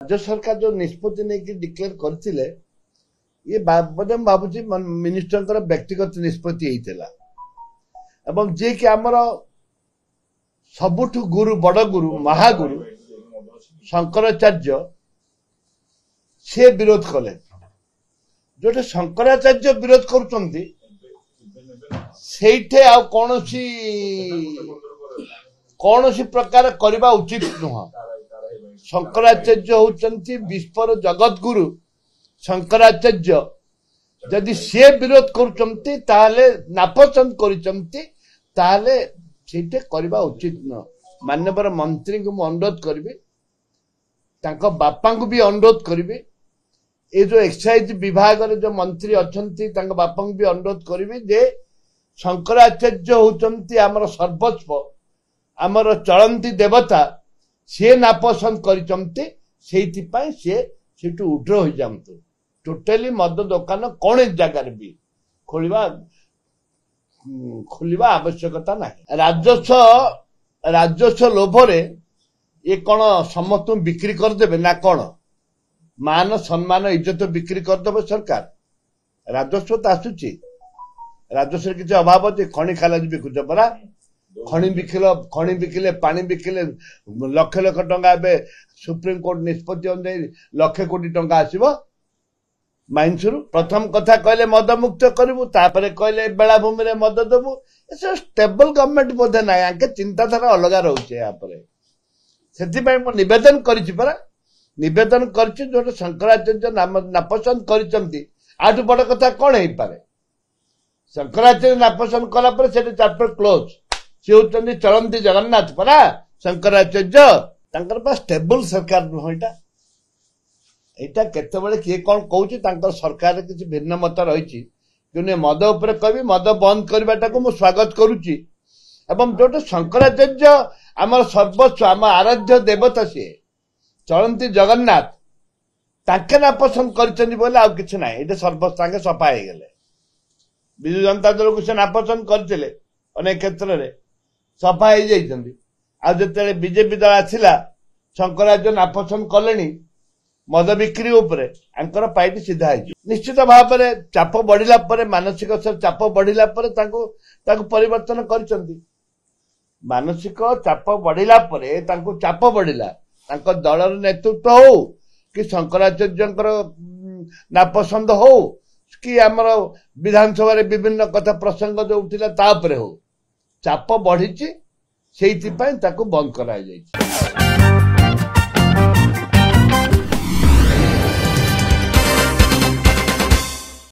राज्य सरकार जो निष्पत्ति नहीं डिक्लेयर करते ये बोधे भावुँ मिनिस्टर व्यक्तिगत निष्पत्ति होता जे कि आमर सबुठ गुरु बड़ गुरु महागुरु शंकराचार्य से विरोध कले जो शंकराचार्य विरोध करुँचे कौन सी प्रकार करवा उचित नुह। शंकराचार्य होचंती विश्वर जगत गुरु शंकराचार्य जदि से विरोध करुचंती ताले नापसंद करिचंती ताले सेटे करवा उचित न। माननीय मंत्री को मु अनुरोध करी तांको बापा को भी अनुरोध करी ये जो एक्साइज विभाग रे जो मंत्री अछंती तांको बापा को भी अनुरोध करी जे शंकराचार्य होचंती आमर सर्वस्व आमर चलंती देवता सी नापसंद करिचंती सेइथिपाई से सेटू उड्र हो जामतु। टोटली मद दुकान कौन जगार भी खोलिबा आवश्यकता नहीं। राजस्व लोभरे ये कौन समस्त बिक्री करदे ना कौन मान सम्मान इज्जत बिक्री करदे सरकार। राजस्व तो आसुची राजस्व किसी अभाव अच्छे खଣି खाला बिकुच परा खଣି बिकिले पानी बिकिले लक्ष लक्ष टंका ए सुप्रीम कोर्ट निष्पत्ति अनुसार लक्षे कोटी टंका आसव माइंस प्रथम कथा कहले मद मुक्त करू कहले बेलाभूमि रे मद देबू स्टेबल गवर्नमेंट बोधे ना आके चिंताधारा अलग रोचे से निवेदन करा निवेदन कर जो शंकराचार्य नापसंद कर बड़ कथा कौन हो पारे। शंकराचार्य नापसंद कला चैप्टर क्लोज सी होती चलती जगन्नाथ परा शंकराचार्य स्टेबल सरकार नुह यहाँ केतबेले किए कौन कहूँ सरकार किसी भिन्न मत रही मद उपर कह मद बंद करवाटा को स्वागत करुच्ची जो शंकराचार्य आम सर्वस्व आम आराध्य देवता सी चलती जगन्नाथ ताके नापसंद कर किसी ना ये सर्वस्व सफा हो गले विजु जनता दल को से नापसंद करते अनेक क्षेत्र में सफा हो जाती आते बीजेपी दल आसला शंकराचार्य नापसंद कले मद बिक्री उपरे आंकर पाइट सीधा है निश्चित भाव में चाप बढ़िला परे मानसिक चाप बढ़िला परे परिवर्तन कर मानसिक चाप बढ़िला परे चाप बढ़िला दलर नेतृत्व हो कि शंकराचार्य नापसंद हो कि आमर विधानसभा विभिन्न कथा प्रसंग जो उठिला हो चाप बढ़ी से बंद कराई।